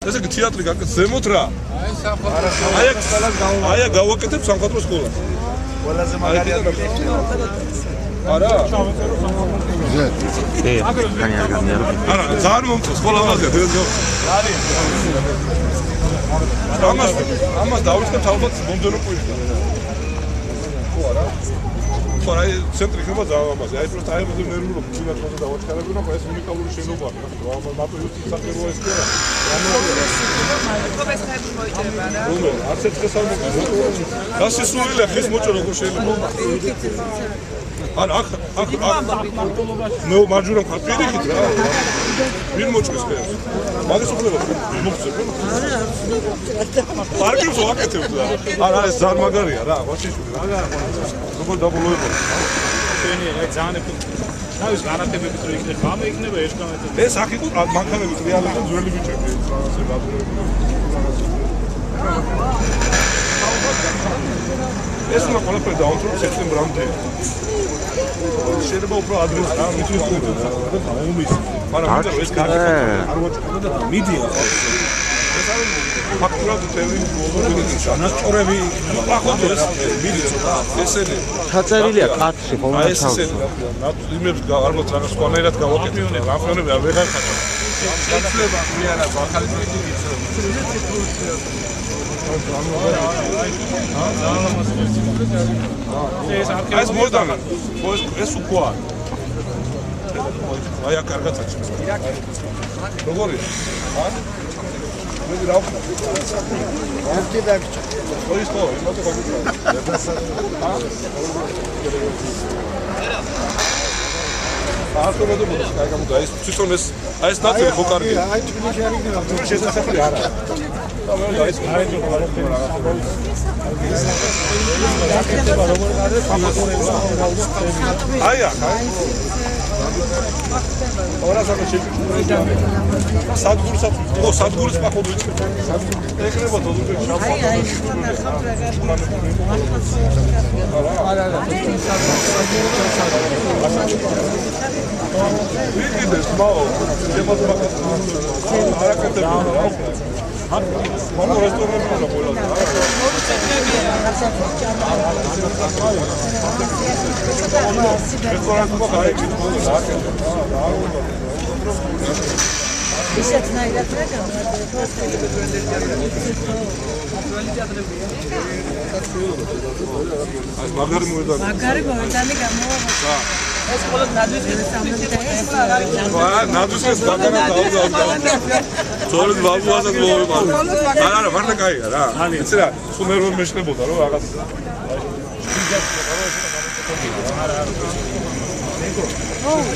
ესე იგი თეატრი გაკეთე ზემოთ რა აი გავაკეთებ სამხატვრო სკოლა ყველაზე მაგარია არა არა ძალიან მომწონს სკოლა მაგაზე ამას დავიწყებ ალბათ მომდენო კვირაში ხო არა არა ცენტრი ხება ძალიან ამაზე აი просто აი მოდი ნერვულობ თუნდაც მოდი დავაჩქარებინა მაგრამ ეს უნიკალური შენობა რა მარტო ის საკეროა ეს კი არა რომელი არც ერთ დღეს არ მოგიძო გასისულია ხის მოჭო როგორ შეიძლება არა აქ ნო მარჯვენა მხარეს პირიქით რა ვინ მოჭრის ხეს მაგას უყურებ მოგწევ პარკებს ვაკეთებ რა არა ეს ძალიან მაგარია რა ვაშიშვილი რა როგორ დაბოლოება შენია რა ძალიან ნავის განათებებით რო იქნება ამ იქნება ეს განათება ეს აქ იყო მანქანებით რეალურად ძველი ბიჭები ასე გადავრებული ეს უნდა ყველაფერი დაუნთროთ სექტემბრამდე შეიძლება უფრო ადრე რა მიწვი ხდება და ომის მაგრამ ეს განათება არ ვაჭრებდა და მიდია ეს არის ფაქტურად თემი ანასწორები ახოთ ეს მიდია ესენი ჩაწერილია კადრში ხოლმე თავი იმებს ალბათ რაღაც სხვანაირად გავაკეთებ რამხანები არ ვეღარ ხარ შეიძლება მიანა ახალი ტვიტი ეს მოდანა ეს უკვა აი აქ კარგად აჩვენებს როგორია მე რა ვქნა ერთი დაგჭა ის ხო იმათო გაგიწა ახლა მოდებს კაი გამოდა ეს თვითონ ეს აი ეს ნაწილი ხო კარგია აი თვითონ არ იქნება შესაძლებელი არა აი ეს აიჯო აი აქ ორა საკუთი სადგურსაც ხო სადგურის პახოვი ეკრება თოთი შავ ვიგდეს მაო შემოწმაკაც არაკეთებია რა მომ რესტორანში უნდა ყოლოდა რესტორანი მოხარე კიდე ისეთ ნაირად რა გამარჯვება აი მაგარი მოედანი გამოვა ეს მხოლოდ ნადვისის ნადვისის ბაგარა დავზავდა თორედ ბაბუასაც მოვიყავ არა მარტო კაია რა იცი რა სულ ნერვები მეშლებოდა რომ რაღაც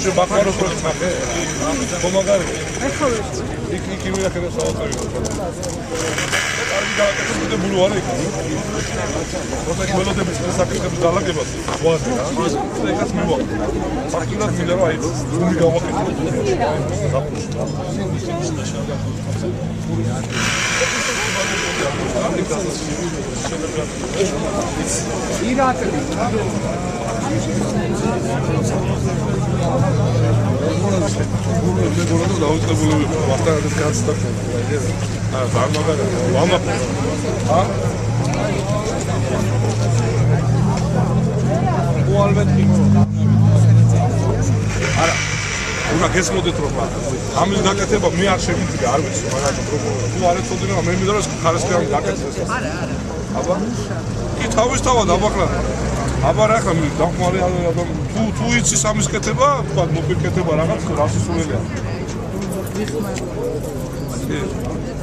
შე ბაკარო პროცესზე კომაგარი ეხლა იქ იმიახერა საავტორი კარგი გააკეთე ბულო არა იქ როცა მელოდების საკითხების დალაგებას ვაზე რა ეხაც მივაყ ფაქტურად მინდა რომ აი გუნდი გავაკეთე დაუწყებული ვასტარადეს გაცდა აა გამაგარა ვამაპ ა უალბეტი არა უნდა გესმოდეთ რომ ამის გაკეთება მე არ შემიძლია არ ვიცი მაგრამ თუ არ ეცოდინა მე მინდა რომ ხარისხიანი გაკეთდეს არა აბა კი თავისთავად აბახლა აბა რა ხა დამხმარე ალბათ თუ იცის ამის კეთება თქვა მოფიქრება რაღაც რასისულელია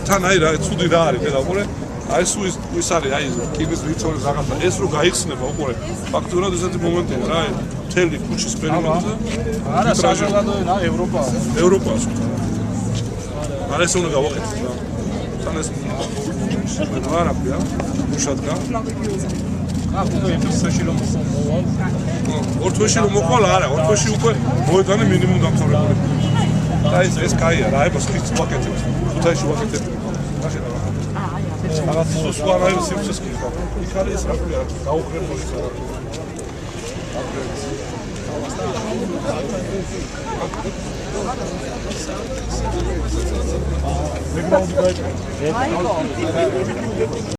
თან აი რა ცუდი რა არის და უყურე აი ის არის აი კიბის რიცოლის რაღაცა ეს რო გაიხსნება უყურე ფაქტურად ესეთი მომენტია რა მთელი ქუჩის პერიმეტრზე არა საზოგადოება რა ევროპას არა ეს უნდა გავაკეთოთ რა თან ეს რა ქვია უშადგა აბა ინტერესში რომ მოვალ ორთვეში რომ მოყვალ არა ორთვეში უკვე მოედანი მინიმუმ დამთავრებული და ეს კაია რა ებას ხიც ვაკეთებ ხუთაიში ვაკეთებ რაღაც სხვა რაიმე სიმსის კი ხარ იქ არის რა ქვია დაუხრებული